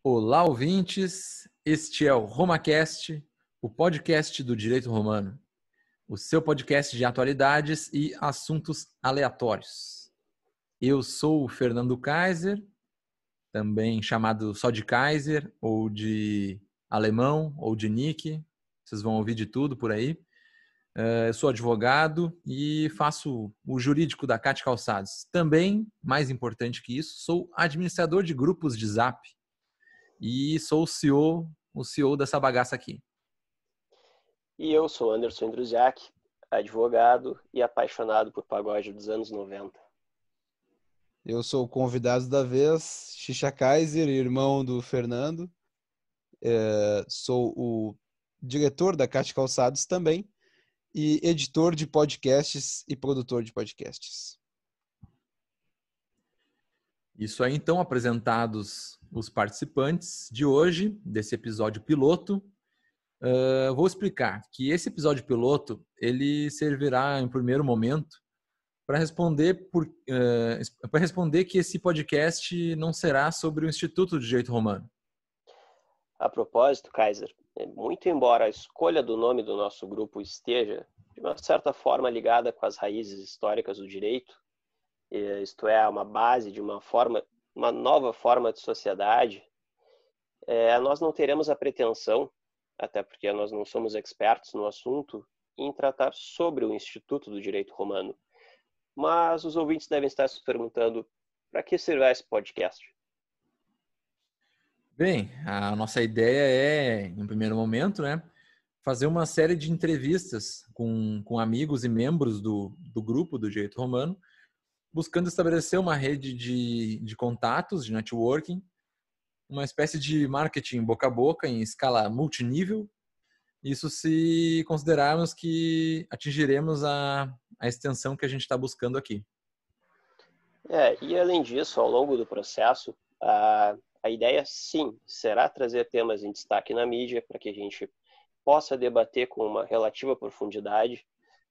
Olá, ouvintes! Este é o RomaCast, o podcast do Direito Romano, o seu podcast de atualidades e assuntos aleatórios. Eu sou o Fernando Kaiser, também chamado só de Kaiser, ou de Alemão, ou de Nick, vocês vão ouvir de tudo por aí. Eu sou advogado e faço o jurídico da CAT Calçados. Também, mais importante que isso, sou administrador de grupos de Zap. E sou o CEO dessa bagaça aqui. E eu sou Anderson Andruziak, advogado e apaixonado por pagode dos anos 90. Eu sou o convidado da vez, Xixa Kaiser, irmão do Fernando. Sou o diretor da CAT Calçados também e editor de podcasts e produtor de podcasts. Isso aí, então, apresentados os participantes de hoje, desse episódio piloto. Vou explicar que esse episódio piloto, ele servirá, em primeiro momento, para responder que esse podcast não será sobre o Instituto de Direito Romano. A propósito, Kaiser, muito embora a escolha do nome do nosso grupo esteja, de uma certa forma, ligada com as raízes históricas do direito, isto é, uma base de uma nova forma de sociedade, nós não teremos a pretensão, até porque nós não somos expertos no assunto, em tratar sobre o Instituto do Direito Romano. Mas os ouvintes devem estar se perguntando, para que será esse podcast? Bem, a nossa ideia é, em primeiro momento, fazer uma série de entrevistas com amigos e membros do grupo do Direito Romano, buscando estabelecer uma rede de contatos, de networking, uma espécie de marketing boca a boca em escala multinível, isso se considerarmos que atingiremos a extensão que a gente está buscando aqui. E além disso, ao longo do processo, a ideia, sim, será trazer temas em destaque na mídia para que a gente possa debater com uma relativa profundidade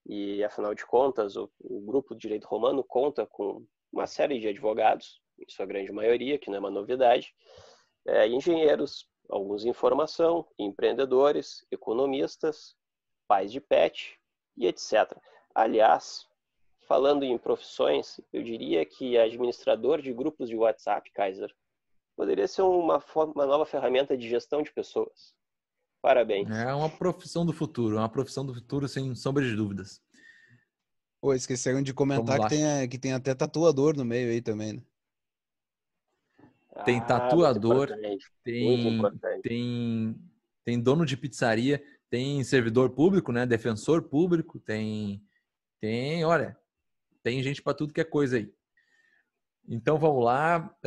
e, afinal de contas, o Grupo de Direito Romano conta com uma série de advogados, em sua grande maioria, que não é uma novidade, engenheiros, alguns em formação, empreendedores, economistas, pais de pet e etc. Aliás, falando em profissões, eu diria que administrador de grupos de WhatsApp, Kaiser, poderia ser uma nova ferramenta de gestão de pessoas. Parabéns. É uma profissão do futuro, sem sombra de dúvidas. Pô, esqueceram de comentar que tem até tatuador no meio aí também, né? Tem tatuador, muito importante. Tem dono de pizzaria, tem servidor público, defensor público, olha, tem gente para tudo que é coisa aí. Então vamos lá,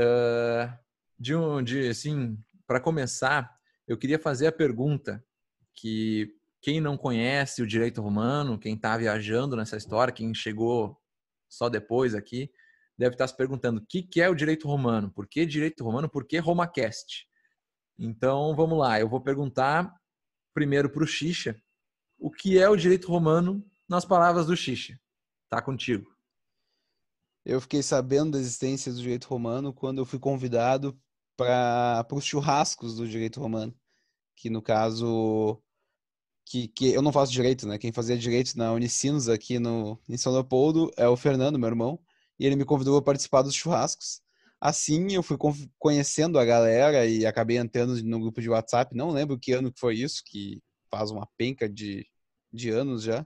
para começar, eu queria fazer a pergunta que quem não conhece o direito romano, quem está viajando nessa história, quem chegou só depois aqui, deve estar se perguntando o que é o direito romano, por que direito romano, por que RomaCast? Então vamos lá, eu vou perguntar primeiro para o Xixa, o que é o direito romano nas palavras do Xixa. Tá contigo. Eu fiquei sabendo da existência do direito romano quando eu fui convidado para os churrascos do direito romano, que no caso que eu não faço direito, né? Quem fazia direito na Unicinos aqui em São Leopoldo é o Fernando, meu irmão, e ele me convidou a participar dos churrascos. Assim, eu fui conhecendo a galera e acabei entrando no grupo de WhatsApp. Não lembro que ano que foi isso, que faz uma penca de anos já.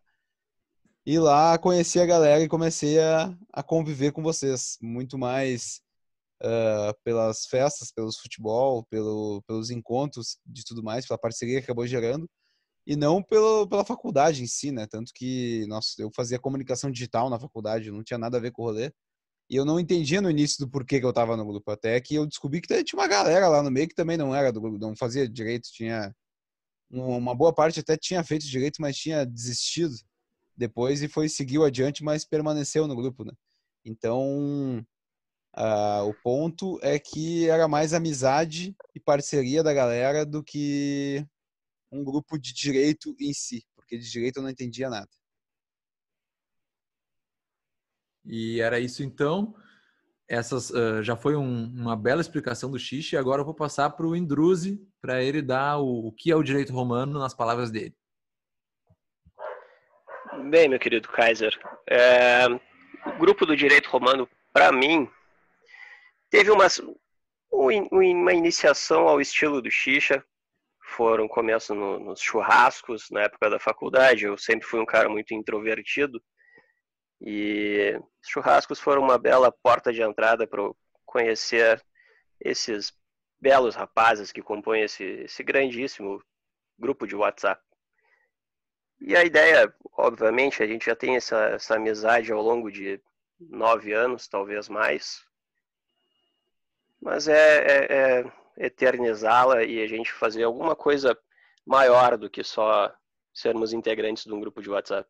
E lá conheci a galera e comecei a conviver com vocês. Muito mais pelas festas, pelos futebol, pelos encontros de tudo mais, pela parceria que acabou gerando. E não pela faculdade em si, né? Tanto que, nossa, eu fazia comunicação digital na faculdade, não tinha nada a ver com o rolê. E eu não entendia no início do porquê que eu tava no grupo. Até que eu descobri que tinha uma galera lá no meio que também não era do grupo, não fazia direito. Tinha uma boa parte até tinha feito direito, mas tinha desistido depois e seguiu adiante, mas permaneceu no grupo, né? Então, o ponto é que era mais amizade e parceria da galera do que um grupo de direito em si, porque de direito eu não entendia nada. E era isso então. essas já foi uma bela explicação do Xixi. Agora eu vou passar para o Indruzi, para ele dar o que é o direito romano nas palavras dele. Bem, meu querido Kaiser, o grupo do direito romano, para mim, teve uma iniciação ao estilo do Xixa. Foram começo nos churrascos, na época da faculdade. Eu sempre fui um cara muito introvertido. E os churrascos foram uma bela porta de entrada para eu conhecer esses belos rapazes que compõem esse grandíssimo grupo de WhatsApp. E a ideia, obviamente, a gente já tem essa amizade ao longo de 9 anos, talvez mais. Mas é eternizá-la e a gente fazer alguma coisa maior do que só sermos integrantes de um grupo de WhatsApp.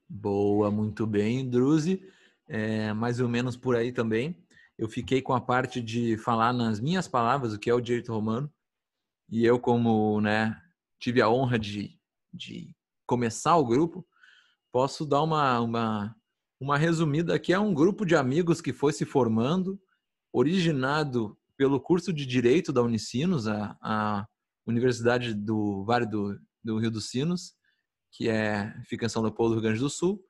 Boa, muito bem, Druzi. Mais ou menos por aí também. Eu fiquei com a parte de falar nas minhas palavras o que é o direito romano. E eu, como tive a honra de começar o grupo, posso dar uma resumida, que é um grupo de amigos que foi se formando, originado pelo curso de Direito da Unicinos, a Universidade do Vale do Rio dos Sinos, que fica em São Leopoldo, Rio Grande do Sul.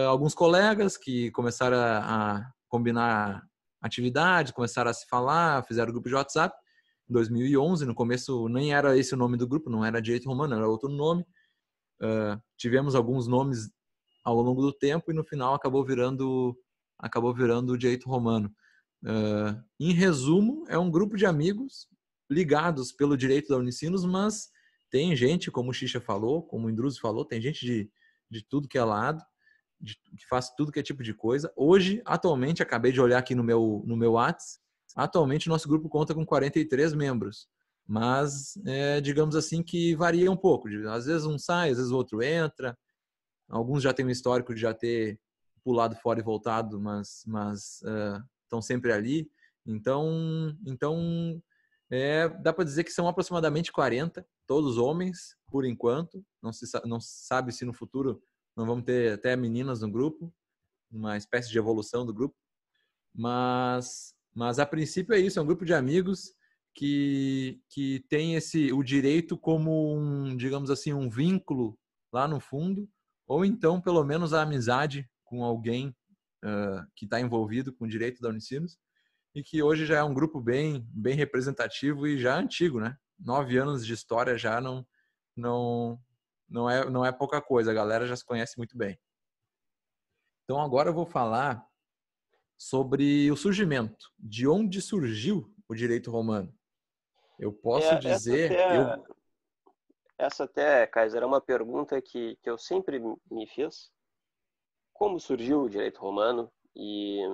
Alguns colegas que começaram a combinar atividades, começaram a se falar, fizeram o grupo de WhatsApp. Em 2011, no começo nem era esse o nome do grupo, não era Direito Romano, era outro nome. Tivemos alguns nomes ao longo do tempo e no final acabou virando o Direito Romano. Em resumo, é um grupo de amigos ligados pelo direito da Unicinos, mas tem gente, como o Xixa falou, como o Indruzi falou, tem gente de tudo que é lado, que faz tudo que é tipo de coisa. Hoje, atualmente, acabei de olhar aqui no meu WhatsApp, atualmente o nosso grupo conta com 43 membros, mas digamos assim que varia um pouco. Às vezes um sai, às vezes o outro entra. Alguns já têm um histórico de já ter pulado fora e voltado, mas estão sempre ali. Então dá para dizer que são aproximadamente 40, todos homens, por enquanto. Não sabe se no futuro não vamos ter até meninas no grupo, uma espécie de evolução do grupo. Mas a princípio é isso, é um grupo de amigos que tem o direito como digamos assim, um vínculo lá no fundo, ou então pelo menos a amizade com alguém que está envolvido com o direito da Unicinos, e que hoje já é um grupo bem representativo e já antigo, né? 9 anos de história já não é pouca coisa, a galera já se conhece muito bem. Então agora eu vou falar sobre o surgimento, de onde surgiu o direito romano. Eu posso dizer... Essa até, Kaiser, é uma pergunta que eu sempre me fiz. Como surgiu o direito romano e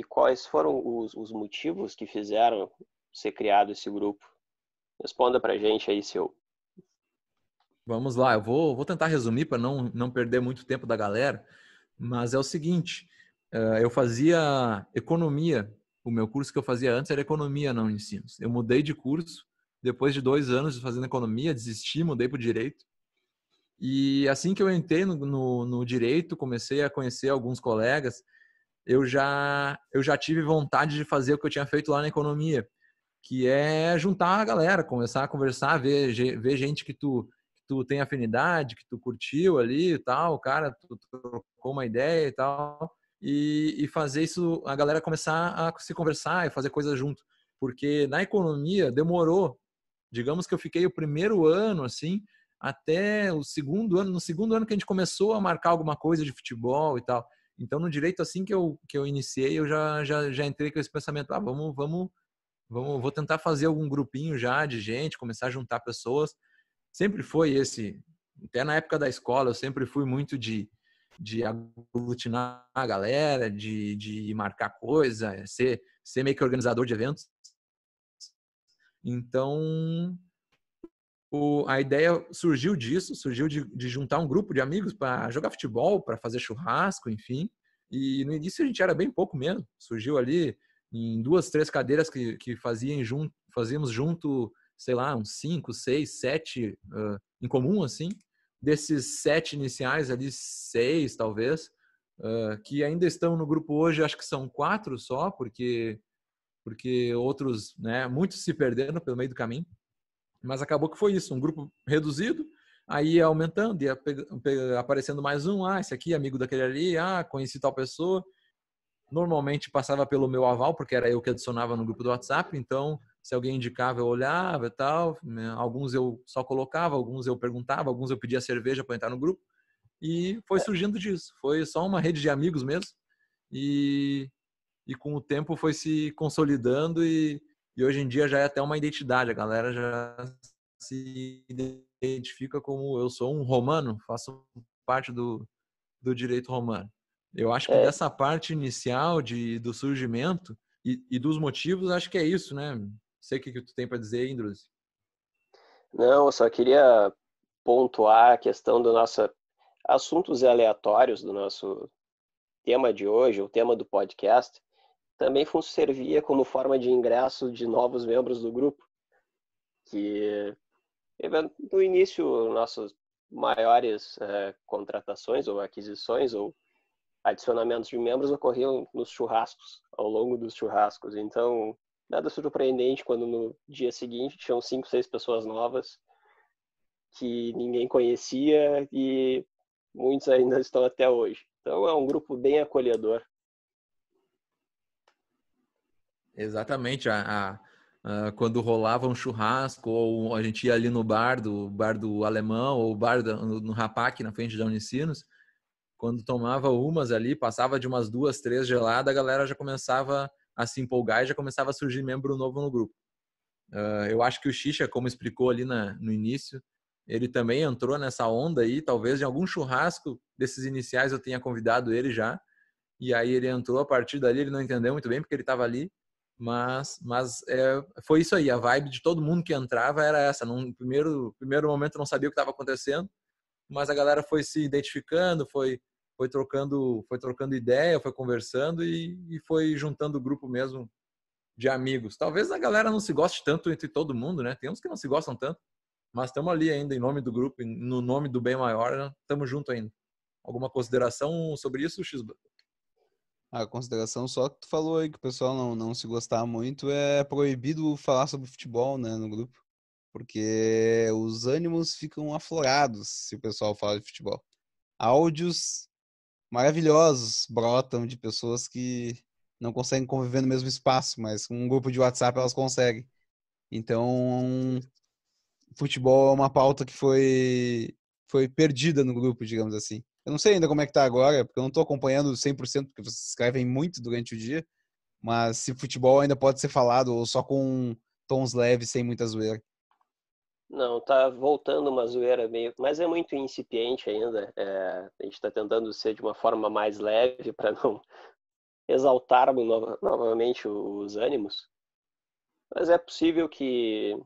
quais foram os motivos que fizeram ser criado esse grupo? Responda pra gente aí, seu. Vamos lá, eu vou tentar resumir para não perder muito tempo da galera, mas é o seguinte, eu fazia economia, o meu curso que eu fazia antes era economia na Unicinos. Eu mudei de curso, depois de 2 anos fazendo economia, desisti, mudei para o direito. E assim que eu entrei no direito, comecei a conhecer alguns colegas, eu já tive vontade de fazer o que eu tinha feito lá na economia, que é juntar a galera, começar a conversar, ver gente que tu tem afinidade, que tu curtiu ali e tal, cara, tu trocou uma ideia e tal, e fazer isso, a galera começar a se conversar e fazer coisas junto. Porque na economia demorou, digamos que eu fiquei o primeiro ano, assim, até o segundo ano, no segundo ano que a gente começou a marcar alguma coisa de futebol e tal. Então, no direito, assim que eu iniciei, eu já entrei com esse pensamento, vou tentar fazer algum grupinho já de gente, começar a juntar pessoas. Sempre foi até na época da escola, eu sempre fui muito de aglutinar a galera, de marcar coisa, ser meio que organizador de eventos. Então, a ideia surgiu disso, surgiu de juntar um grupo de amigos para jogar futebol, para fazer churrasco, enfim. E no início a gente era bem pouco mesmo. Surgiu ali em 2, 3 cadeiras que fazíamos junto, sei lá, uns 5, 6, 7 em comum, assim. Desses 7 iniciais ali, 6 talvez, que ainda estão no grupo hoje, acho que são 4 só, porque outros, né, muitos se perderam pelo meio do caminho. Mas acabou que foi isso, um grupo reduzido, aí ia aumentando, ia aparecendo mais um, esse aqui é amigo daquele ali, conheci tal pessoa. Normalmente passava pelo meu aval, porque era eu que adicionava no grupo do WhatsApp, então se alguém indicava eu olhava e tal, né? Alguns eu só colocava, alguns eu perguntava, alguns eu pedia cerveja para entrar no grupo, e foi surgindo disso, foi só uma rede de amigos mesmo, e com o tempo foi se consolidando e hoje em dia já é até uma identidade, a galera já se identifica como eu sou um romano, faço parte do direito romano. Eu acho que dessa parte inicial do surgimento e dos motivos, acho que é isso, né? Não sei o que tu tem para dizer, Indros. Não, eu só queria pontuar a questão do nosso assuntos aleatórios do nosso tema de hoje, o tema do podcast, também servia como forma de ingresso de novos membros do grupo, que no início nossas maiores contratações ou aquisições ou adicionamentos de membros ocorriam nos churrascos, ao longo dos churrascos. Então, nada surpreendente quando no dia seguinte tinham 5, 6 pessoas novas que ninguém conhecia e muitos ainda estão até hoje. Então, é um grupo bem acolhedor. Exatamente. Quando rolava um churrasco ou a gente ia ali no bar do Alemão ou bar no Rapac, na frente da Unicinos, quando tomava umas ali, passava de umas 2, 3 geladas, a galera já começava a se empolgar e já começava a surgir membro novo no grupo. Eu acho que o Xixa, como explicou ali no início, ele também entrou nessa onda aí, talvez em algum churrasco desses iniciais eu tenha convidado ele já, e aí ele entrou, a partir dali ele não entendeu muito bem porque ele estava ali, mas foi isso aí, a vibe de todo mundo que entrava era essa. Num primeiro momento não sabia o que estava acontecendo, mas a galera foi se identificando, foi trocando ideia, foi conversando e foi juntando o grupo mesmo de amigos. Talvez a galera não se goste tanto entre todo mundo, né? Tem uns que não se gostam tanto, mas estamos ali ainda em nome do grupo, no nome do bem maior, estamos junto ainda. Alguma consideração sobre isso, Xisba? A consideração só que tu falou aí, que o pessoal não se gostar muito, é proibido falar sobre futebol, né, no grupo. Porque os ânimos ficam aflorados se o pessoal fala de futebol. Áudios maravilhosos brotam de pessoas que não conseguem conviver no mesmo espaço, mas com um grupo de WhatsApp elas conseguem. Então, futebol é uma pauta que foi perdida no grupo, digamos assim. Eu não sei ainda como é que tá agora, porque eu não tô acompanhando 100%, porque vocês escrevem muito durante o dia, mas se futebol ainda pode ser falado, ou só com tons leves, sem muita zoeira. Não, tá voltando uma zoeira meio, mas é muito incipiente ainda. A gente está tentando ser de uma forma mais leve para não exaltarmos novamente os ânimos. Mas é possível que,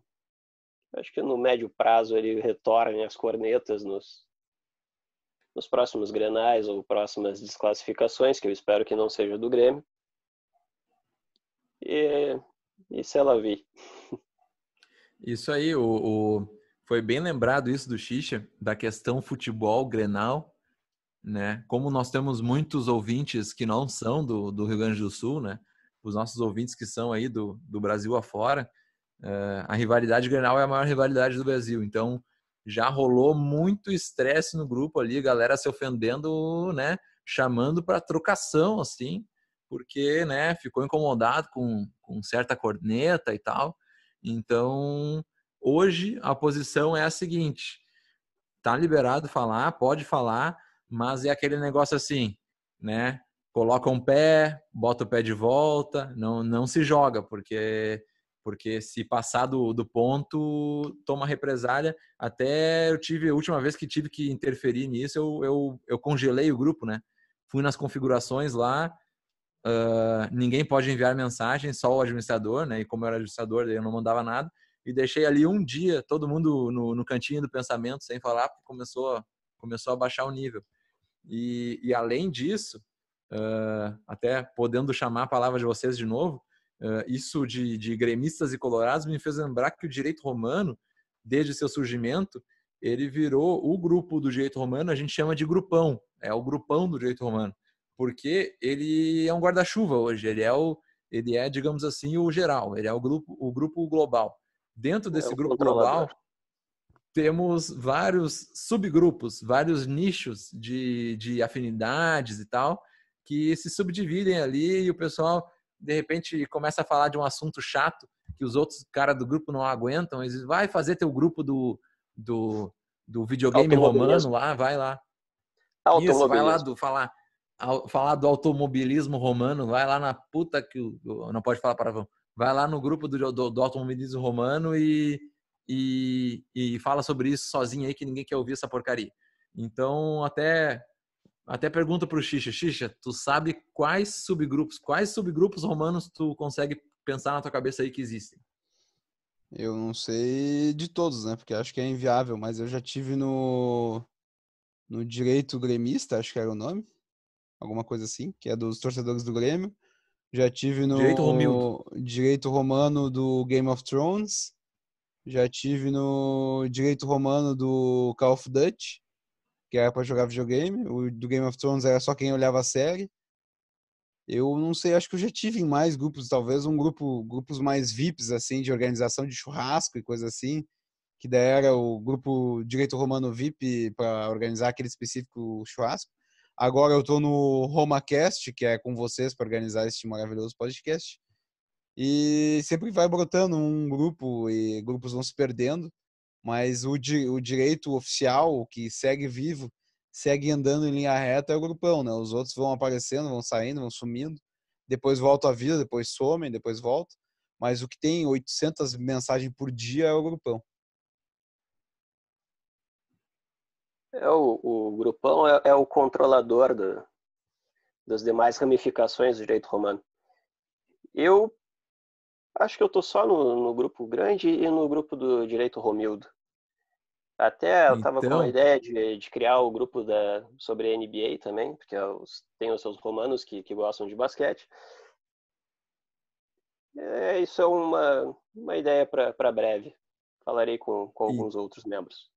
acho que no médio prazo ele retorne as cornetas nos próximos Grenais ou próximas desclassificações, que eu espero que não seja do Grêmio. E se ela vir. Isso aí, foi bem lembrado isso do Xixa, da questão futebol, Grenal, né? Como nós temos muitos ouvintes que não são do Rio Grande do Sul, né? Os nossos ouvintes que são aí do Brasil afora, a rivalidade Grenal é a maior rivalidade do Brasil. Então, já rolou muito estresse no grupo ali, galera se ofendendo, né? Chamando para trocação, assim, porque, né? Ficou incomodado com certa corneta e tal. Então, hoje a posição é a seguinte: tá liberado falar, pode falar, mas é aquele negócio assim, né? Coloca um pé, bota o pé de volta, não se joga, porque se passar do ponto, toma represália. Até a última vez que tive que interferir nisso, eu congelei o grupo, né? Fui nas configurações lá, ninguém pode enviar mensagem, só o administrador, né? E como eu era administrador, eu não mandava nada. E deixei ali um dia todo mundo no cantinho do pensamento, sem falar, porque começou a baixar o nível. E além disso, até podendo chamar a palavra de vocês de novo, isso de gremistas e colorados me fez lembrar que o direito romano, desde seu surgimento, ele virou o grupo do direito romano, a gente chama de grupão, é o grupão do direito romano. porque ele é um guarda-chuva hoje, ele é, digamos assim, o geral, ele é o grupo global. Dentro É desse o grupo controlador. global, temos vários subgrupos, vários nichos de afinidades e tal, que se subdividem ali e o pessoal, de repente, começa a falar de um assunto chato que os outros caras do grupo não aguentam. Eles vai fazer teu grupo do videogame romano Automobilismo. lá, vai lá. Isso, vai lá Automobilismo. falar do automobilismo romano, vai lá na puta que não pode falar palavrão. Vai lá no grupo do automobilismo romano e fala sobre isso sozinho aí que ninguém quer ouvir essa porcaria. Então, até pergunta pro Xixa, tu sabe quais subgrupos romanos tu consegue pensar na tua cabeça aí que existem? Eu não sei de todos, né? Porque acho que é inviável, mas eu já tive no direito gremista, acho que era o nome, alguma coisa assim, que é dos torcedores do Grêmio. Já tive Direito Romildo. no direito romano do Game of Thrones. Já tive no direito romano do Call of Duty, que era para jogar videogame. O do Game of Thrones era só quem olhava a série. Eu não sei, acho que eu já tive em mais grupos, talvez grupos mais VIPs, assim, de organização de churrasco e coisa assim, que daí era o grupo Direito Romano VIP para organizar aquele específico churrasco. Agora eu tô no RomaCast, que é com vocês para organizar este maravilhoso podcast. E sempre vai brotando um grupo e grupos vão se perdendo, mas o direito oficial, o que segue vivo, segue andando em linha reta é o grupão, né? Os outros vão aparecendo, vão saindo, vão sumindo, depois volta a vida, depois somem, depois volta, mas o que tem 800 mensagens por dia é o grupão. O grupão é o controlador das demais ramificações do direito romano. Eu acho que eu tô só no grupo grande e no grupo do direito Romildo. Até eu estava com a Então, ideia de criar o grupo sobre a NBA também, porque tem os seus romanos que gostam de basquete. Isso é uma ideia para breve. Falarei com e- alguns outros membros.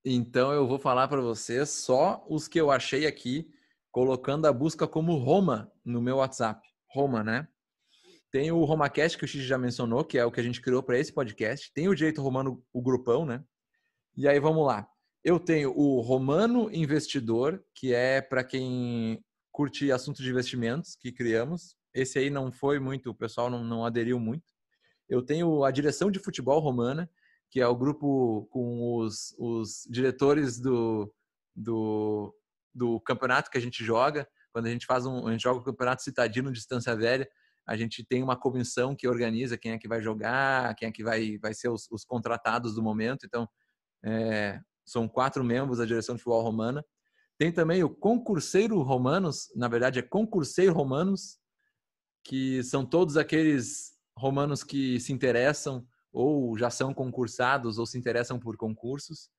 então eu vou falar para vocês só os que eu achei aqui, colocando a busca como Roma no meu WhatsApp. Roma, né? Tem o RomaCast, que o Xixi já mencionou, que é o que a gente criou para esse podcast. Tem o Direito Romano, o grupão, né? E aí, vamos lá. Eu tenho o Romano Investidor, que é para quem curte assuntos de investimentos, que criamos. Esse aí não foi muito, o pessoal não aderiu muito. Eu tenho a Direção de Futebol Romana, que é o grupo com os diretores do, do campeonato que a gente joga. Quando a gente joga o campeonato citadino Distância Velha, a gente tem uma comissão que organiza quem é que vai jogar, quem é que vai ser os contratados do momento. Então, são 4 membros da direção de futebol romana. Tem também o concurseiro romanos, na verdade é concurseiro romanos, que são todos aqueles romanos que se interessam ou já são concursados ou se interessam por concursos.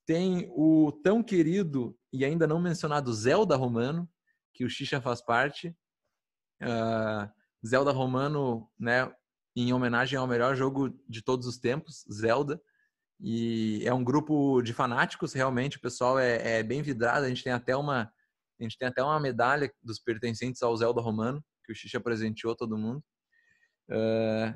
Tem o tão querido e ainda não mencionado Zelda Romano, que o Xixa faz parte. Zelda Romano, né, em homenagem ao melhor jogo de todos os tempos, Zelda. E é um grupo de fanáticos, realmente, o pessoal é bem vidrado. A gente tem até uma medalha dos pertencentes ao Zelda Romano, que o Xixa presenteou todo mundo.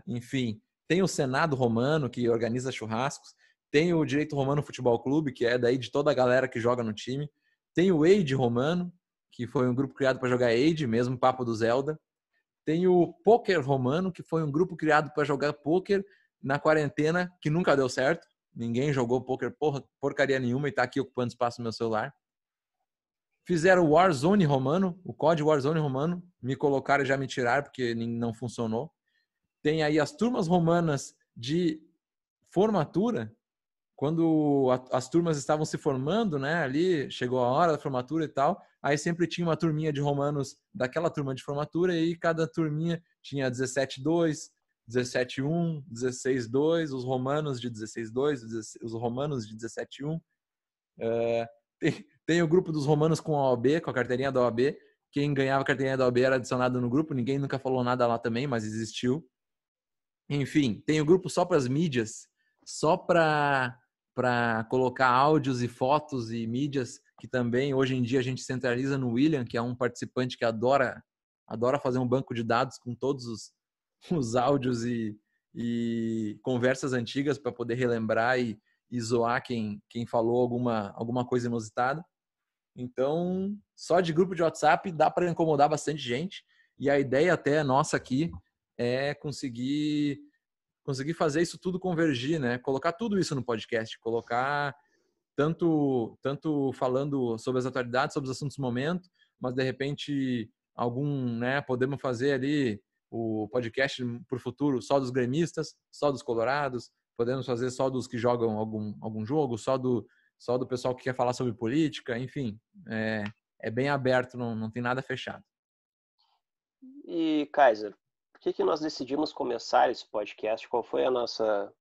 Enfim, tem o Senado Romano, que organiza churrascos. Tem o Direito Romano Futebol Clube, que é daí de toda a galera que joga no time. Tem o Age Romano, que foi um grupo criado para jogar Age, mesmo papo do Zelda. Tem o Poker Romano, que foi um grupo criado para jogar poker na quarentena, que nunca deu certo. Ninguém jogou poker porcaria nenhuma e tá aqui ocupando espaço no meu celular. Fizeram o Warzone Romano, o COD Warzone Romano. Me colocaram e já me tiraram porque não funcionou. Tem aí as turmas romanas de formatura, quando as turmas estavam se formando, né? Ali chegou a hora da formatura e tal. Aí sempre tinha uma turminha de romanos daquela turma de formatura e cada turminha tinha 17-2, 17-1, 16-2, os romanos de 16-2, os romanos de 17-1. Tem o grupo dos romanos com a OAB, com a carteirinha da OAB. Quem ganhava a carteirinha da OAB era adicionado no grupo. Ninguém nunca falou nada lá também, mas existiu. Enfim, tem o grupo só para as mídias, só para colocar áudios e fotos e mídias, que também hoje em dia a gente centraliza no William, que é um participante que adora fazer um banco de dados com todos os áudios e conversas antigas para poder relembrar e zoar quem falou alguma coisa inusitada. Então, só de grupo de WhatsApp dá para incomodar bastante gente. E a ideia até nossa aqui é conseguir fazer isso tudo convergir, né? Colocar tudo isso no podcast, colocar tanto falando sobre as atualidades, sobre os assuntos do momento, mas de repente né, podemos fazer ali o podcast para o futuro só dos gremistas, só dos colorados, podemos fazer só dos que jogam algum jogo, só do pessoal que quer falar sobre política, enfim, é bem aberto, não tem nada fechado. E, Kaiser, por que nós decidimos começar esse podcast? Qual foi a nossa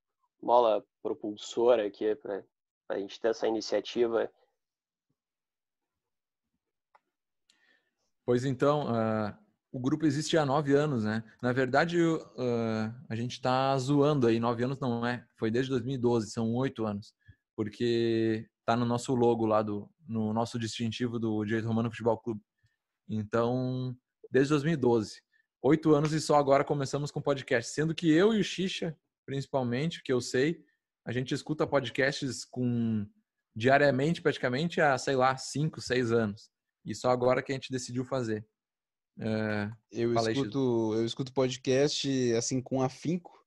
mola propulsora aqui para a gente ter essa iniciativa? Pois então, o grupo existe há 9 anos, né? Na verdade, a gente está zoando aí, 9 anos não é, foi desde 2012, são 8 anos, porque está no nosso logo lá, no nosso distintivo do Direito Romano Futebol Clube. Então, desde 2012, 8 anos e só agora começamos com podcast, sendo que eu e o Xixa, principalmente, que eu sei, a gente escuta podcasts diariamente, praticamente, há, sei lá, 5, 6 anos. E só agora que a gente decidiu fazer. Eu escuto podcast assim com afinco,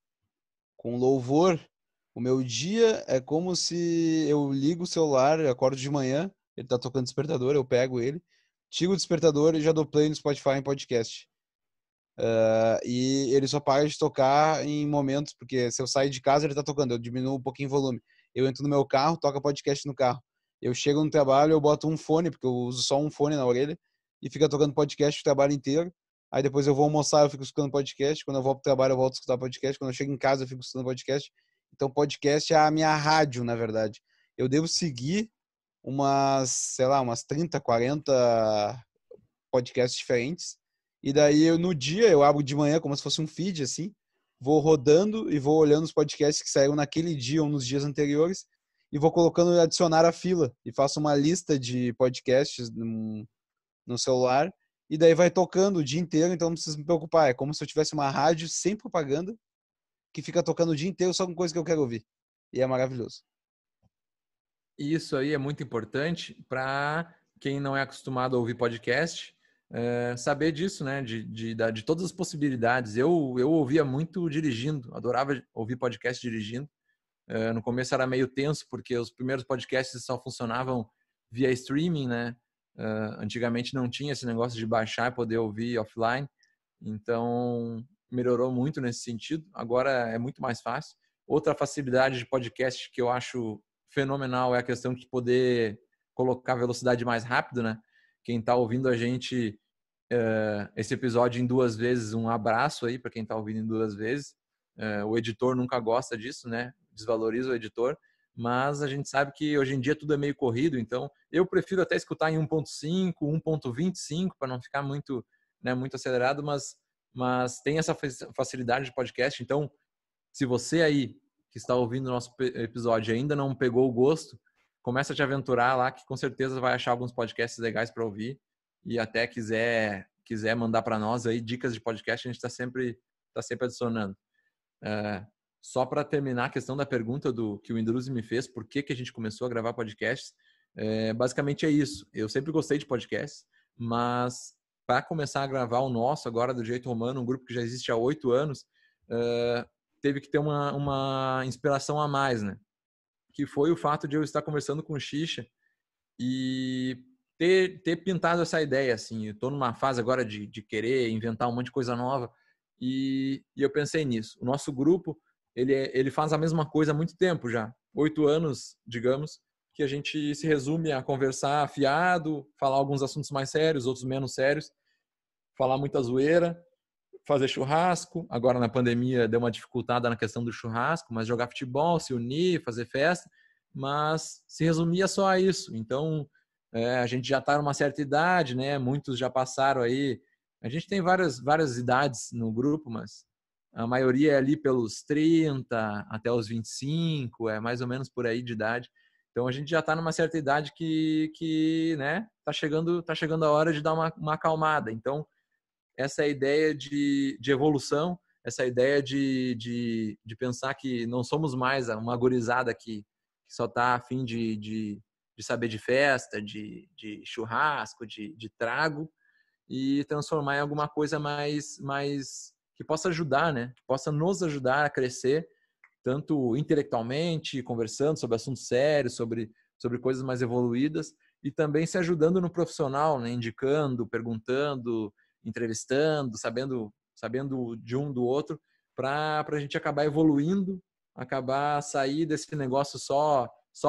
com louvor. O meu dia é como se eu ligo o celular, eu acordo de manhã, ele tá tocando despertador, eu pego ele, tiro o despertador e já dou play no Spotify em podcast. E ele só para de tocar em momentos, porque se eu sair de casa ele tá tocando, eu diminuo um pouquinho o volume. Eu entro no meu carro, toca podcast no carro. Eu chego no trabalho, eu boto um fone, porque eu uso só um fone na orelha, e fica tocando podcast o trabalho inteiro. Aí depois eu vou almoçar, eu fico escutando podcast. Quando eu volto pro trabalho, eu volto a escutar podcast. Quando eu chego em casa, eu fico escutando podcast. Então podcast é a minha rádio, na verdade. Eu devo seguir umas 30, 40 podcasts diferentes. E daí no dia eu abro de manhã como se fosse um feed assim, vou rodando e vou olhando os podcasts que saíram naquele dia ou nos dias anteriores e vou colocando adicionar a fila e faço uma lista de podcasts no celular e daí vai tocando o dia inteiro, então não precisa me preocupar, é como se eu tivesse uma rádio sem propaganda que fica tocando o dia inteiro só com coisa que eu quero ouvir. E é maravilhoso. Isso aí é muito importante para quem não é acostumado a ouvir podcast, saber disso, né? De todas as possibilidades. Eu ouvia muito dirigindo, adorava ouvir podcast dirigindo. No começo era meio tenso, porque os primeiros podcasts só funcionavam via streaming, né? Antigamente não tinha esse negócio de baixar e poder ouvir offline. Então, melhorou muito nesse sentido. Agora é muito mais fácil. Outra facilidade de podcast que eu acho fenomenal é a questão de poder colocar velocidade mais rápido, né? Quem está ouvindo a gente, esse episódio em 2 vezes, um abraço aí para quem está ouvindo em 2 vezes. O editor nunca gosta disso, né? Desvaloriza o editor, mas a gente sabe que hoje em dia tudo é meio corrido, então eu prefiro até escutar em 1.5, 1.25 para não ficar muito, né, muito acelerado, mas tem essa facilidade de podcast. Então, se você aí que está ouvindo o nosso episódio ainda não pegou o gosto, começa a te aventurar lá, que com certeza vai achar alguns podcasts legais para ouvir, e até quiser mandar para nós aí dicas de podcast, a gente está sempre adicionando. Só para terminar a questão da pergunta que o Indruzi me fez, por que a gente começou a gravar podcasts, basicamente é isso. Eu sempre gostei de podcasts, mas para começar a gravar o nosso agora do Direito Romano, um grupo que já existe há 8 anos, teve que ter uma inspiração a mais, né? Que foi o fato de eu estar conversando com o Xixa e ter pintado essa ideia, assim. Eu estou numa fase agora de querer inventar um monte de coisa nova e eu pensei nisso. O nosso grupo, ele faz a mesma coisa há muito tempo já. 8 anos, digamos, que a gente se resume a conversar afiado, falar alguns assuntos mais sérios, outros menos sérios, falar muita zoeira, fazer churrasco. Agora na pandemia deu uma dificultada na questão do churrasco, mas jogar futebol, se unir, fazer festa, mas se resumia só a isso. Então, a gente já está numa certa idade, né? Muitos já passaram aí. A gente tem várias idades no grupo, mas a maioria é ali pelos 30 até os 25, é mais ou menos por aí de idade. Então a gente já está numa certa idade que né, tá chegando a hora de dar uma acalmada. Então essa ideia de evolução, essa ideia de pensar que não somos mais uma gurizada que só está a fim de saber de festa, de churrasco, de trago, e transformar em alguma coisa mais que possa ajudar, né? Que possa nos ajudar a crescer, tanto intelectualmente, conversando sobre assuntos sérios, sobre coisas mais evoluídas, e também se ajudando no profissional, né? Indicando, perguntando, entrevistando, sabendo de um do outro, para a gente acabar evoluindo, acabar sair desse negócio só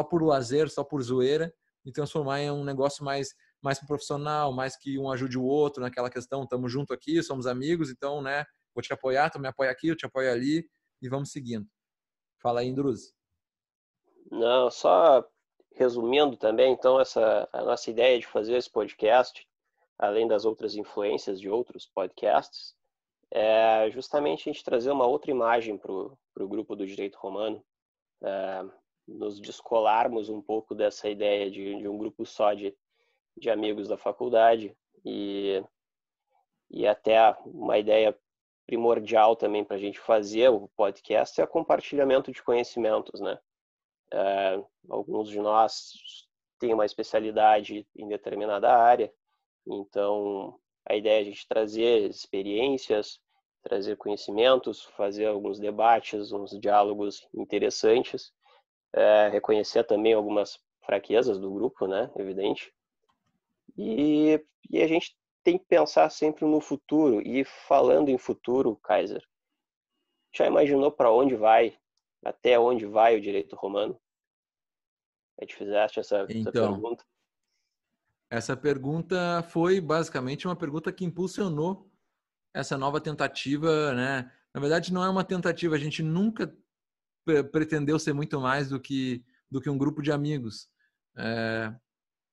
por lazer, só por zoeira, e transformar em um negócio mais profissional, mais que um ajude o outro naquela questão, estamos junto aqui, somos amigos, então, né, vou te apoiar, tu me apoia aqui, eu te apoio ali, e vamos seguindo. Fala aí, Indruz. Não, só resumindo também, então, a nossa ideia de fazer esse podcast, além das outras influências de outros podcasts, é justamente a gente trazer uma outra imagem para o grupo do Direito Romano, nos descolarmos um pouco dessa ideia de um grupo só de amigos da faculdade e até uma ideia primordial também para a gente fazer o podcast é o compartilhamento de conhecimentos, né? Alguns de nós têm uma especialidade em determinada área, então a ideia é a gente trazer experiências, trazer conhecimentos, fazer alguns debates, uns diálogos interessantes, reconhecer também algumas fraquezas do grupo, né? Evidente. E a gente tem que pensar sempre no futuro. E falando em futuro, Kaiser, já imaginou para onde vai, até onde vai o direito romano? A gente fizeste essa pergunta. Essa pergunta foi basicamente uma pergunta que impulsionou essa nova tentativa, né? Na verdade, não é uma tentativa, a gente nunca pretendeu ser muito mais do que um grupo de amigos.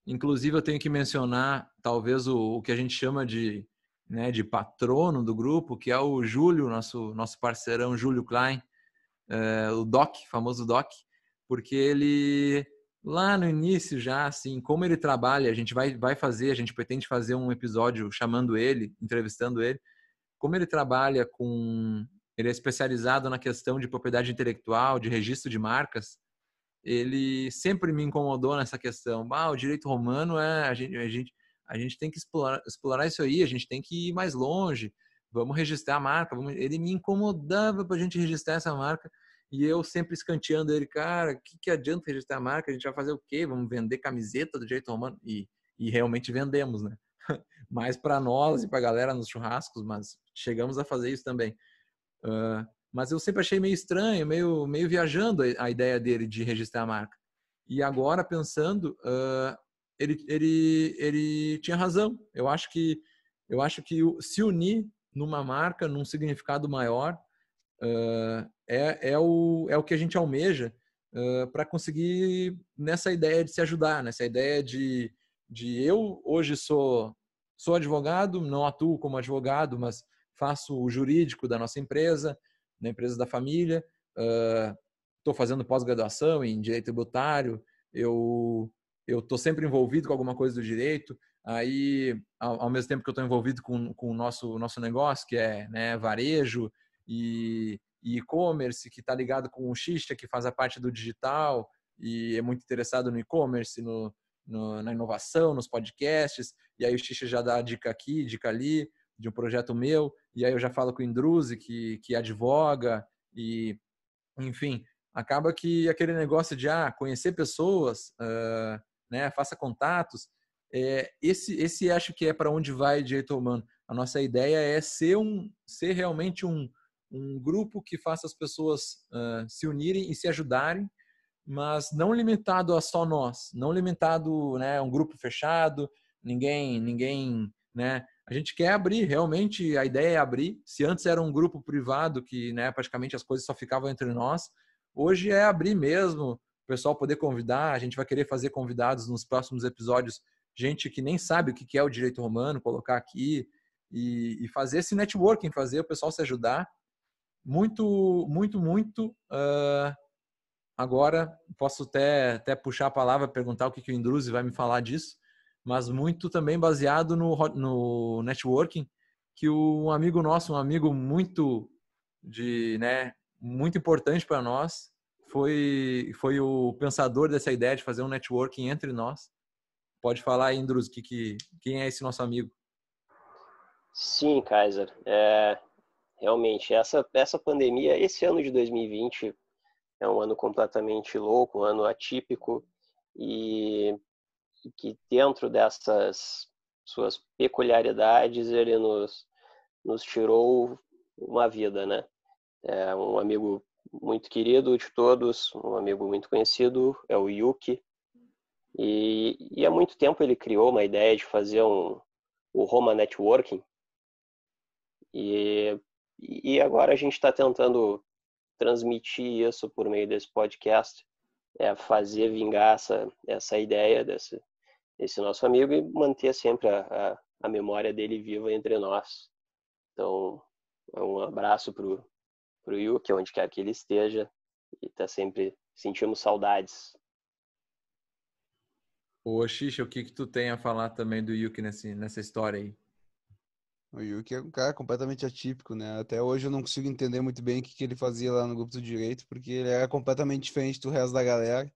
Inclusive, eu tenho que mencionar, talvez, o que a gente chama de patrono do grupo, que é o Júlio, nosso parceirão Júlio Klein, o Doc, famoso Doc, porque ele, lá no início já, assim, como ele trabalha, a gente pretende fazer um episódio chamando ele, entrevistando ele, como ele trabalha ele é especializado na questão de propriedade intelectual, de registro de marcas, ele sempre me incomodou nessa questão. O direito romano a gente tem que explorar isso aí, a gente tem que ir mais longe, vamos registrar a marca. Ele me incomodava para a gente registrar essa marca e eu sempre escanteando ele, cara, o que adianta registrar a marca? A gente vai fazer o quê? Vamos vender camiseta do direito romano? E realmente vendemos, né? Mais para nós e para a galera nos churrascos, mas chegamos a fazer isso também. Mas eu sempre achei meio estranho, meio viajando a ideia dele de registrar a marca. E agora, pensando, ele tinha razão. Eu acho que se unir numa marca, num significado maior, é o que a gente almeja para conseguir nessa ideia de se ajudar, nessa ideia de eu hoje sou advogado, não atuo como advogado, mas faço o jurídico da nossa empresa, na empresa da família, estou fazendo pós-graduação em direito tributário, eu estou sempre envolvido com alguma coisa do direito, aí ao mesmo tempo que eu estou envolvido com o nosso negócio, que é, né, varejo e e-commerce, que está ligado com o Xixa, que faz a parte do digital e é muito interessado no e-commerce, na inovação, nos podcasts, e aí o Xixa já dá dica aqui, dica ali, de um projeto meu, e aí eu já falo com o Indruzi, que advoga, e enfim, acaba que aquele negócio de conhecer pessoas, né, faça contatos, esse acho que é para onde vai o direito humano. A nossa ideia é ser realmente um grupo que faça as pessoas se unirem e se ajudarem, mas não limitado a só nós, não limitado, né, a um grupo fechado, ninguém, né? A gente quer abrir, realmente a ideia é abrir. Se antes era um grupo privado que, né, praticamente as coisas só ficavam entre nós, hoje é abrir mesmo, o pessoal poder convidar. A gente vai querer fazer convidados nos próximos episódios, gente que nem sabe o que é o direito romano, colocar aqui e fazer esse networking, fazer o pessoal se ajudar. Muito agora posso até puxar a palavra, perguntar o que o Indruzi vai me falar disso, mas muito também baseado no networking, que um amigo nosso, um amigo muito importante para nós, foi o pensador dessa ideia de fazer um networking entre nós. Pode falar aí, Indruzi, quem é esse nosso amigo? Sim, Kaiser. Realmente, essa pandemia, esse ano de 2020 é um ano completamente louco, um ano atípico, e que dentro dessas suas peculiaridades ele nos tirou uma vida, né? É um amigo muito querido de todos, um amigo muito conhecido, é o Yuki, e há muito tempo ele criou uma ideia de fazer o Roma Networking, e agora a gente está tentando transmitir isso por meio desse podcast, fazer vingar essa ideia desse nosso amigo e manter sempre a memória dele viva entre nós. Então, um abraço pro Yuki, onde quer que ele esteja, e tá sempre sentimos saudades. Ô, Xixa, o que tu tem a falar também do Yuki nessa história aí? O Yuki é um cara completamente atípico, né? Até hoje eu não consigo entender muito bem o que ele fazia lá no grupo do direito, porque ele era completamente diferente do resto da galera.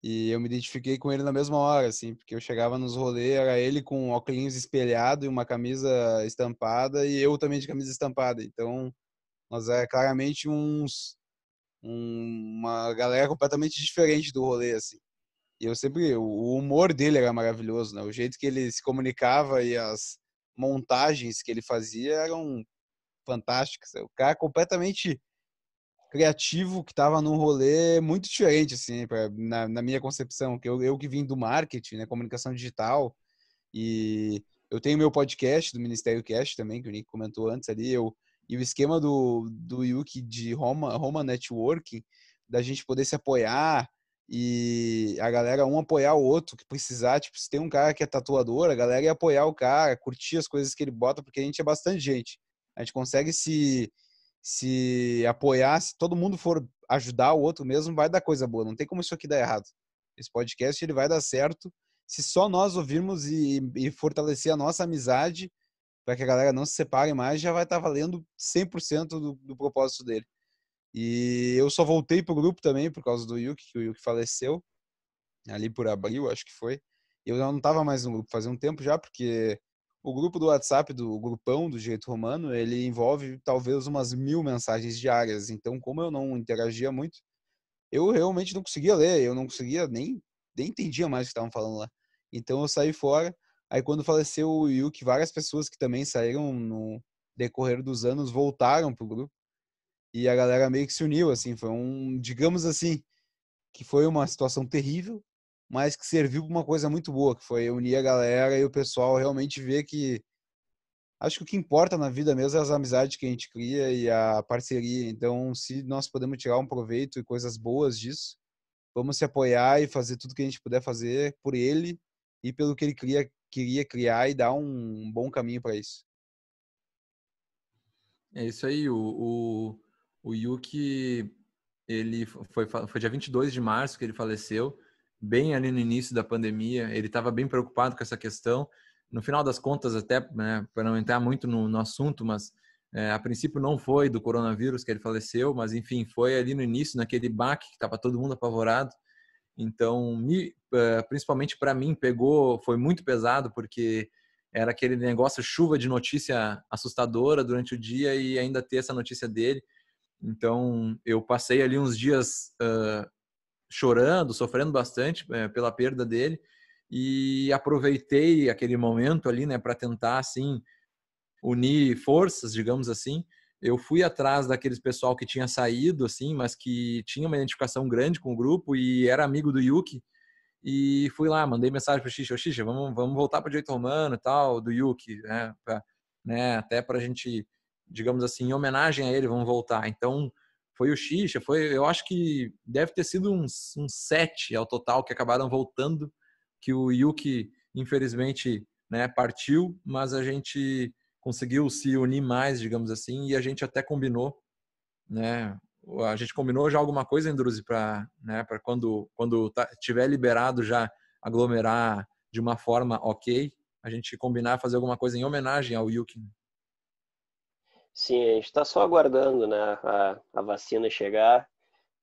E eu me identifiquei com ele na mesma hora, assim, porque eu chegava nos rolês, era ele com um óculos espelhado e uma camisa estampada, e eu também de camisa estampada. Então, nós era claramente uma galera completamente diferente do rolê, assim. E eu sempre, o humor dele era maravilhoso, né? O jeito que ele se comunicava e as montagens que ele fazia eram fantásticas. O cara completamente criativo que estava num rolê muito diferente, assim, na minha concepção, que eu que vim do marketing, né, comunicação digital, e eu tenho meu podcast do Ministério Cast também, que o Nick comentou antes ali, e o esquema do Yuki de Roma Networking, da gente poder se apoiar e a galera um apoiar o outro que precisar, tipo, se tem um cara que é tatuador, a galera ia apoiar o cara, curtir as coisas que ele bota, porque a gente é bastante gente. A gente consegue se apoiar, se todo mundo for ajudar o outro mesmo, vai dar coisa boa. Não tem como isso aqui dar errado. Esse podcast ele vai dar certo se só nós ouvirmos e fortalecer a nossa amizade para que a galera não se separe mais, já vai estar valendo 100% do propósito dele. E eu só voltei pro grupo também por causa do Yuki, que o Yuki faleceu ali por abril, acho que foi. Eu não estava mais no grupo fazia um tempo já, porque o grupo do WhatsApp, do grupão do Direito Romano, ele envolve talvez umas 1000 mensagens diárias. Então, como eu não interagia muito, eu realmente não conseguia ler, eu não conseguia nem entendia mais o que estavam falando lá. Então eu saí fora. Aí quando faleceu o Yuki, várias pessoas que também saíram no decorrer dos anos voltaram pro grupo e a galera meio que se uniu, assim, foi digamos assim, que foi uma situação terrível, mas que serviu para uma coisa muito boa, que foi unir a galera e o pessoal realmente ver que acho que o que importa na vida mesmo é as amizades que a gente cria e a parceria. Então, se nós podemos tirar um proveito e coisas boas disso, vamos se apoiar e fazer tudo que a gente puder fazer por ele e pelo que ele queria criar e dar um bom caminho para isso. É isso aí, o Yuki, ele foi dia 22 de março que ele faleceu, bem ali no início da pandemia, ele estava bem preocupado com essa questão. No final das contas, até, né, para não entrar muito no assunto, mas a princípio não foi do coronavírus que ele faleceu, mas enfim, foi ali no início, naquele baque que estava todo mundo apavorado. Então, principalmente para mim, foi muito pesado, porque era aquele negócio, chuva de notícia assustadora durante o dia e ainda ter essa notícia dele. Então, eu passei ali uns dias chorando, sofrendo bastante pela perda dele e aproveitei aquele momento ali, né, para tentar, assim, unir forças, digamos assim. Eu fui atrás daqueles pessoal que tinha saído, assim, mas que tinha uma identificação grande com o grupo e era amigo do Yuki. E fui lá, mandei mensagem pro Xixa, Xixa, vamos voltar pro direito romano e tal, do Yuki, né, até pra gente, digamos assim, em homenagem a ele, vamos voltar. Então, foi o Xixa, eu acho que deve ter sido uns 7 ao total que acabaram voltando, que o Yuki, infelizmente, né, partiu, mas a gente conseguiu se unir mais, digamos assim, e a gente até combinou, né, A gente combinou já alguma coisa, Indruzi, para, né, para quando tiver liberado já aglomerar de uma forma ok, a gente combinar fazer alguma coisa em homenagem ao Yuki. Sim, a gente está só aguardando, né, a vacina chegar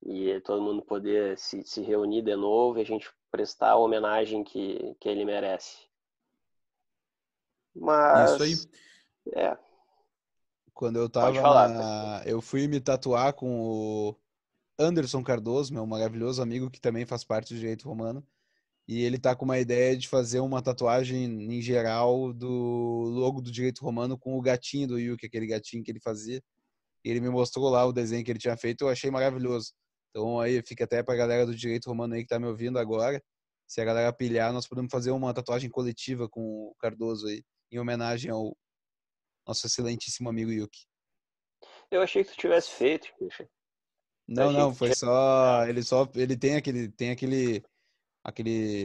e todo mundo poder se reunir de novo e a gente prestar a homenagem que ele merece. Isso aí. Mas, é, Quando eu pode tava falar. Eu fui me tatuar com o Anderson Cardoso, meu maravilhoso amigo que também faz parte do direito romano. E ele tá com uma ideia de fazer uma tatuagem em geral do logo do direito romano com o gatinho do Yuki, aquele gatinho que ele fazia. E ele me mostrou lá o desenho que ele tinha feito, eu achei maravilhoso. Então aí fica até pra galera do direito romano aí que tá me ouvindo agora. Se a galera pilhar, nós podemos fazer uma tatuagem coletiva com o Cardoso aí, em homenagem ao nosso excelentíssimo amigo Yuki. Eu achei que tu tivesse feito, Christian. Eu Não, achei não, que tu foi tinha... ele tem aquele,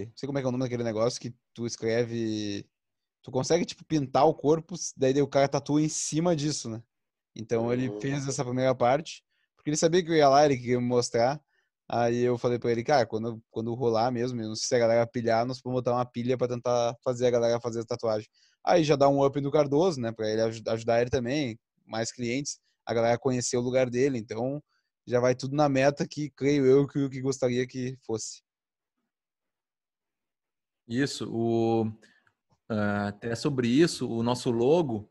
não sei como é que é o nome daquele negócio que tu escreve, tu consegue tipo pintar o corpo, daí o cara tatua em cima disso, né? Então ele fez essa primeira parte, porque ele sabia que eu ia lá, ele queria me mostrar. Aí eu falei pra ele, cara, quando rolar mesmo, eu não sei se a galera pilhar, nós vamos botar uma pilha pra tentar fazer a galera fazer a tatuagem. Aí já dá um up no Cardoso, né, pra ele ajudar ele também, mais clientes, a galera conhecer o lugar dele, então já vai tudo na meta que creio eu que o que gostaria que fosse. Isso, até sobre isso, o nosso logo,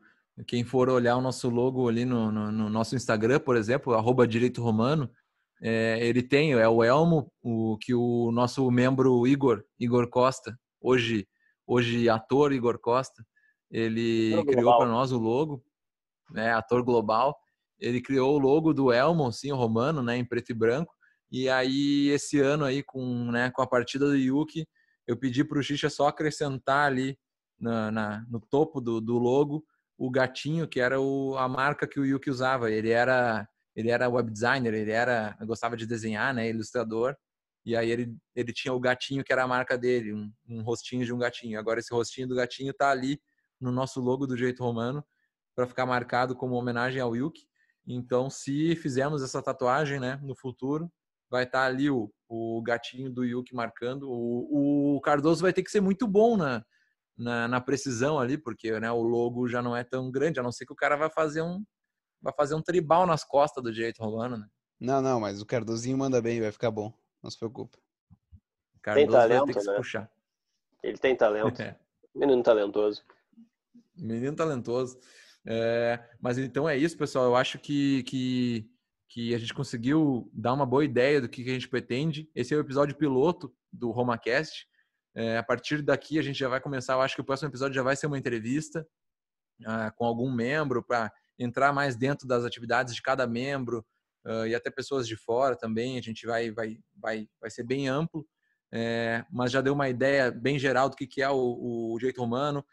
quem for olhar o nosso logo ali no nosso Instagram, por exemplo, @direito romano, ele tem, é o elmo, que o nosso membro Igor Costa, hoje ator Igor Costa, ele criou para global. nós o logo, né, ator global, ele criou o logo do elmo, assim, o romano, né, em preto e branco, e aí esse ano aí com a partida do Yuki, eu pedi para o Xixa só acrescentar ali no topo do logo o gatinho, que era a marca que o Yuki usava. Ele era web designer, gostava de desenhar, né, ilustrador. E aí ele tinha o gatinho que era a marca dele, um rostinho de um gatinho. Agora esse rostinho do gatinho tá ali no nosso logo do Jeito Romano para ficar marcado como homenagem ao Yuki. Então, se fizermos essa tatuagem, né, no futuro, vai estar ali o gatinho do Yuki marcando. O Cardoso vai ter que ser muito bom na precisão ali, porque, né, o logo já não é tão grande, a não ser que o cara vai fazer um tribal nas costas do direito romano, né? Não, não, mas o Cardozinho manda bem, vai ficar bom, não se preocupe. Tem Cardoso vai ter talento, que se né? puxar. Ele tem talento. Menino talentoso. Menino talentoso. Mas então é isso, pessoal. Eu acho que a gente conseguiu dar uma boa ideia do que a gente pretende. Esse é o episódio piloto do RomaCast. A partir daqui a gente já vai começar. Eu acho que o próximo episódio já vai ser uma entrevista com algum membro para entrar mais dentro das atividades de cada membro e até pessoas de fora também. A gente vai ser bem amplo, mas já deu uma ideia bem geral do que é o direito romano,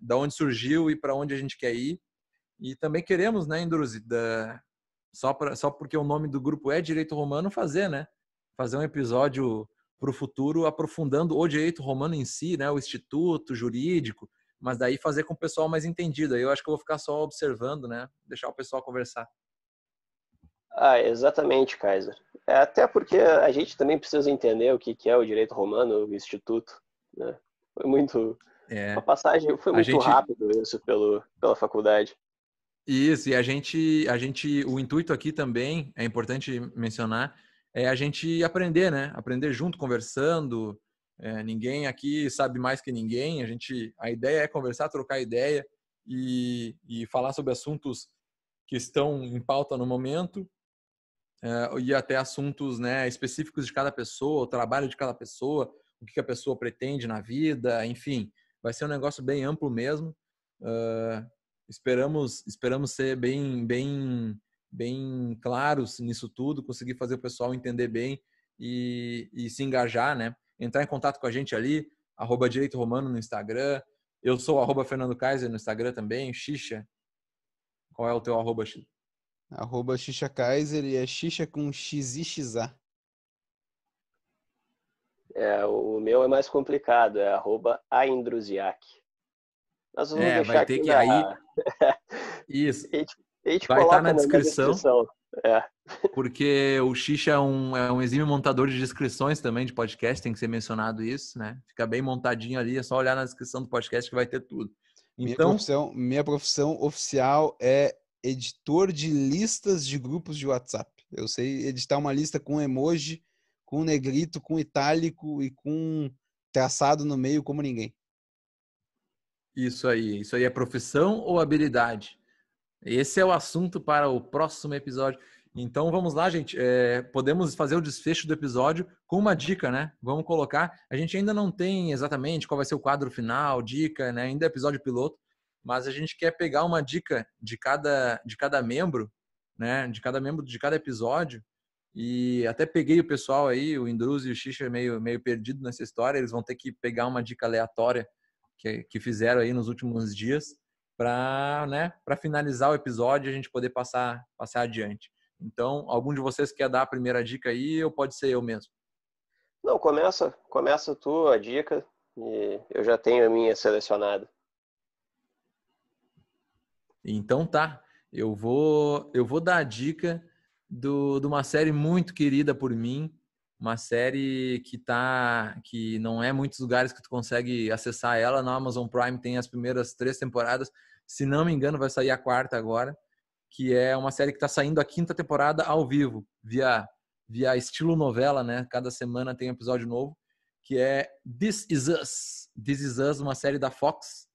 da onde surgiu e para onde a gente quer ir. E também queremos, né, Indruzi, só porque o nome do grupo é Direito Romano, fazer um episódio para o futuro aprofundando o direito romano em si, né, o instituto jurídico, mas daí fazer com o pessoal mais entendido. Aí eu acho que eu vou ficar só observando, né, deixar o pessoal conversar. Exatamente, Kaiser. Até porque a gente também precisa entender o que é o direito romano, o instituto, né? A passagem foi A muito gente rápido isso pela faculdade. Isso, e o intuito aqui também, é importante mencionar, é a gente aprender, né? Aprender junto, conversando. Ninguém aqui sabe mais que ninguém. A ideia é conversar, trocar ideia e falar sobre assuntos que estão em pauta no momento, e até assuntos, né, específicos de cada pessoa, o trabalho de cada pessoa, o que a pessoa pretende na vida, enfim. Vai ser um negócio bem amplo mesmo. Esperamos ser bem claros nisso tudo, conseguir fazer o pessoal entender bem e se engajar, né? Entrar em contato com a gente ali, @direito romano no Instagram. Eu sou @Fernando Kaiser no Instagram também. Xixa, qual é o teu arroba, Xixa? @Xixa Kaiser e é Xixa com X I X A. O meu é mais complicado, é @aindruziak. Nós vamos deixar Vai ter aqui que na. aí isso A gente vai estar coloca na na descrição. descrição. É. Porque o Xixa é um exímio montador de descrições também de podcast, tem que ser mencionado isso, né? Fica bem montadinho ali, é só olhar na descrição do podcast que vai ter tudo. Então, Minha profissão oficial é editor de listas de grupos de WhatsApp. Eu sei editar uma lista com emoji, com negrito, com itálico e com traçado no meio como ninguém. isso aí é profissão ou habilidade? Esse é o assunto para o próximo episódio. Então vamos lá, gente. Podemos fazer o desfecho do episódio com uma dica, né? Vamos colocar. A gente ainda não tem exatamente qual vai ser o quadro final, dica, né? Ainda é episódio piloto, mas a gente quer pegar uma dica de cada membro, né? De cada membro de cada episódio. E até peguei o pessoal aí, o Indruz e o Xixa meio perdido nessa história. Eles vão ter que pegar uma dica aleatória que fizeram aí nos últimos dias para, né, para finalizar o episódio e a gente poder passar adiante. Então, algum de vocês quer dar a primeira dica aí ou pode ser eu mesmo? Não, começa tu a dica e eu já tenho a minha selecionada. Então tá, eu vou dar a dica de uma série muito querida por mim, uma série que não é muitos lugares que tu consegue acessar ela. Na Amazon Prime tem as primeiras 3 temporadas, se não me engano vai sair a 4ª agora, que é uma série que está saindo a 5ª temporada ao vivo, via estilo novela, né? Cada semana tem um episódio novo, que é This Is Us. This Is Us, uma série da Fox.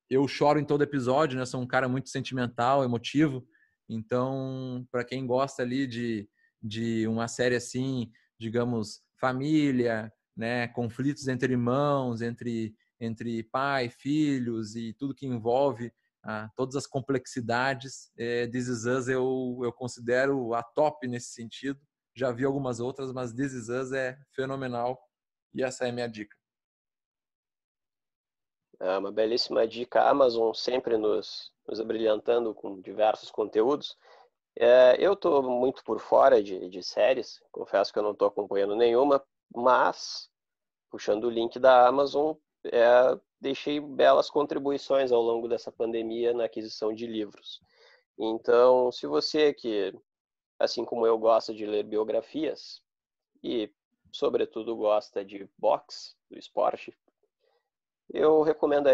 Eu choro em todo episódio, né? Sou um cara muito sentimental, emotivo. Então, para quem gosta ali de uma série assim, digamos, família, né? Conflitos entre irmãos, entre pai, filhos e tudo que envolve todas as complexidades, This Is Us eu considero a top nesse sentido. Já vi algumas outras, mas This Is Us é fenomenal e essa é a minha dica. É uma belíssima dica. A Amazon sempre nos abrilhantando com diversos conteúdos. Eu estou muito por fora de séries, confesso que eu não estou acompanhando nenhuma, mas, puxando o link da Amazon, deixei belas contribuições ao longo dessa pandemia na aquisição de livros. Então, se você que, assim como eu, gosta de ler biografias e, sobretudo, gosta de boxe, do esporte, eu recomendo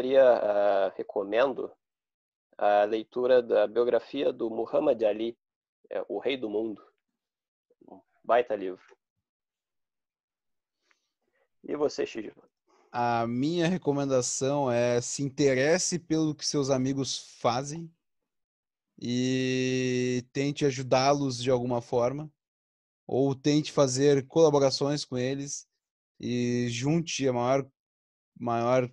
a leitura da biografia do Muhammad Ali, o Rei do Mundo. Um baita livro. E você, Chico? A minha recomendação é se interesse pelo que seus amigos fazem e tente ajudá-los de alguma forma, ou tente fazer colaborações com eles e junte a maior,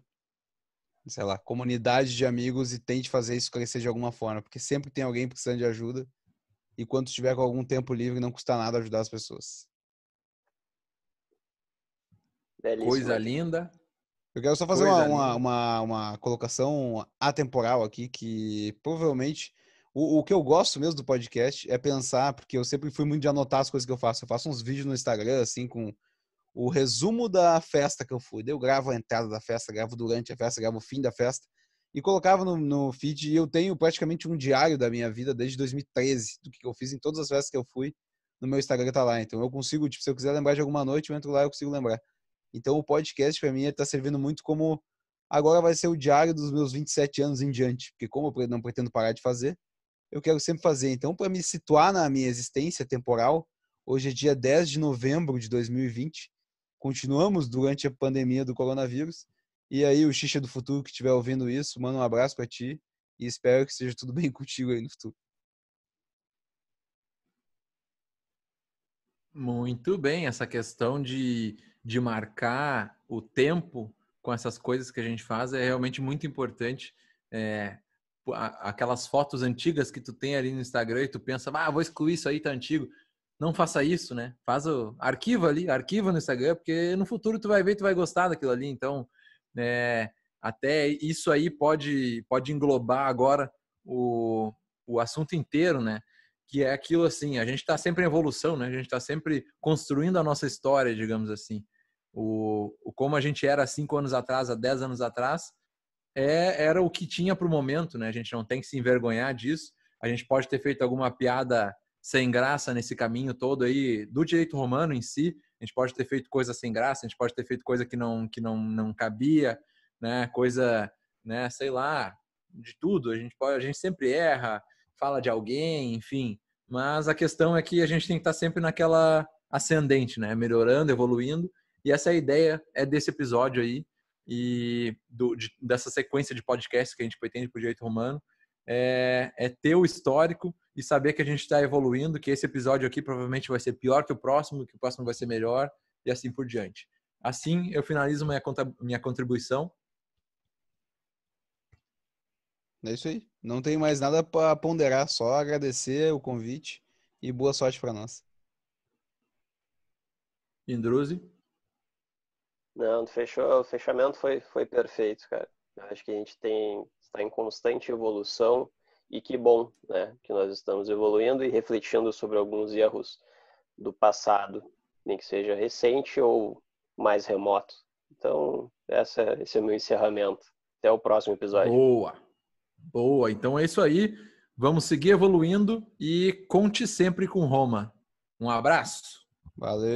sei lá, comunidade de amigos e tente fazer isso crescer de alguma forma, porque sempre tem alguém precisando de ajuda e quando estiver com algum tempo livre não custa nada ajudar as pessoas. Coisa linda. Eu quero só fazer uma colocação atemporal aqui, que provavelmente o que eu gosto mesmo do podcast é pensar, porque eu sempre fui muito de anotar as coisas que eu faço. Eu faço uns vídeos no Instagram, assim, com o resumo da festa que eu fui. Daí eu gravo a entrada da festa, gravo durante a festa, gravo o fim da festa e colocava no feed. E eu tenho praticamente um diário da minha vida desde 2013, do que eu fiz em todas as festas que eu fui. No meu Instagram tá lá. Então eu consigo, tipo, se eu quiser lembrar de alguma noite, eu entro lá e eu consigo lembrar. Então o podcast para mim está servindo muito como agora vai ser o diário dos meus 27 anos em diante, porque como eu não pretendo parar de fazer, eu quero sempre fazer. Então para me situar na minha existência temporal, hoje é dia 10 de novembro de 2020, continuamos durante a pandemia do coronavírus, e aí o Xixa do futuro que estiver ouvindo isso, manda um abraço para ti e espero que seja tudo bem contigo aí no futuro. Muito bem, essa questão de marcar o tempo com essas coisas que a gente faz é realmente muito importante. Aquelas fotos antigas que tu tem ali no Instagram e tu pensa, vou excluir isso aí, tá antigo. Não faça isso, né? Arquiva no Instagram, porque no futuro tu vai ver, tu vai gostar daquilo ali. Então, até isso aí pode englobar agora o assunto inteiro, né? Que é aquilo assim, a gente está sempre em evolução, né? A gente está sempre construindo a nossa história, digamos assim. Como a gente era há 5 anos atrás, há 10 anos atrás, era o que tinha para o momento, né? A gente não tem que se envergonhar disso, A gente pode ter feito alguma piada sem graça nesse caminho todo aí do direito romano em si. A gente pode ter feito coisa sem graça, a gente pode ter feito coisa que não cabia, né? Coisa, né, sei lá, de tudo. A gente sempre erra, fala de alguém, enfim. Mas a questão é que a gente tem que estar sempre naquela ascendente, né? Melhorando, evoluindo. E essa é a ideia desse episódio aí e dessa sequência de podcasts que a gente pretende para o direito romano. É ter o histórico e saber que a gente está evoluindo, que esse episódio aqui provavelmente vai ser pior que o próximo vai ser melhor e assim por diante. Assim, eu finalizo minha contribuição. É isso aí. Não tem mais nada para ponderar, só agradecer o convite e boa sorte para nós. Indruzi. Não, o fechamento foi perfeito, cara. Eu acho que a gente está em constante evolução e que bom, né, que nós estamos evoluindo e refletindo sobre alguns erros do passado, nem que seja recente ou mais remoto. Então, esse é o meu encerramento. Até o próximo episódio. Boa. Então é isso aí. Vamos seguir evoluindo e conte sempre com Roma. Um abraço. Valeu!